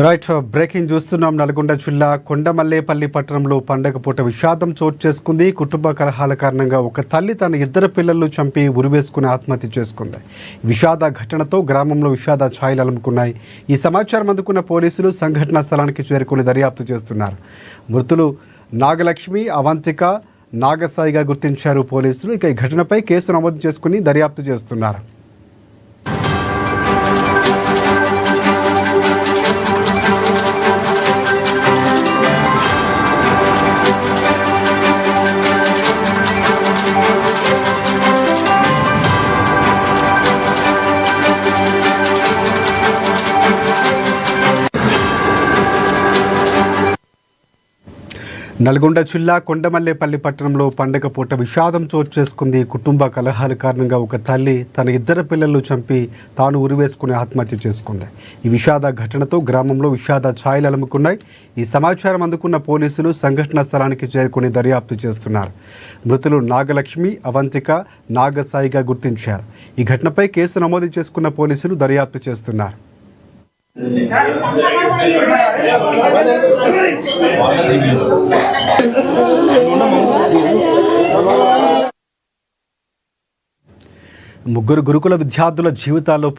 Right breaking చూస్తున్నాం. నల్గొండ జిల్లా కొండమల్లేపల్లి పట్టణంలో పండగ పూట విషాదం చోటు చేసుకుంది. కుటుంబ కలహాల కారణంగా ఒక తల్లి తన ఇద్దరు పిల్లలను చంపి ఉరివేసుకుని ఆత్మహత్య చేసుకుంది. విషాద ఘటనతో గ్రామంలో విషాద ఛాయలు అలుముకున్నాయి. ఈ సమాచారం అందుకున్న పోలీసులు సంఘటనా స్థలానికి చేరుకుని దర్యాప్తు చేస్తున్నారు. మృతులు నాగలక్ష్మి, అవంతిక, నాగసాయిగా గుర్తించారు పోలీసులు. ఇక ఈ ఘటనపై కేసు నమోదు చేసుకుని దర్యాప్తు చేస్తున్నారు. నల్గొండ జిల్లా కొండమల్లేపల్లి పట్టణంలో పండగ పూట విషాదం చోటు చేసుకుంది. కుటుంబ కలహాల కారణంగా ఒక తల్లి తన ఇద్దరు పిల్లలను చంపి తాను ఉరివేసుకుని ఆత్మహత్య చేసుకుంది. ఈ విషాద ఘటనతో గ్రామంలో విషాద ఛాయలు అలుముకున్నాయి. ఈ సమాచారం అందుకున్న పోలీసులు సంఘటనా స్థలానికి చేరుకుని దర్యాప్తు చేస్తున్నారు. మృతులు నాగలక్ష్మి, అవంతిక, నాగసాయిగా గుర్తించారు. ఈ ఘటనపై కేసు నమోదు చేసుకున్న పోలీసులు దర్యాప్తు చేస్తున్నారు. ముగ్గురు గురుకుల విద్యార్థుల జీవితాల్లో పోలీసులు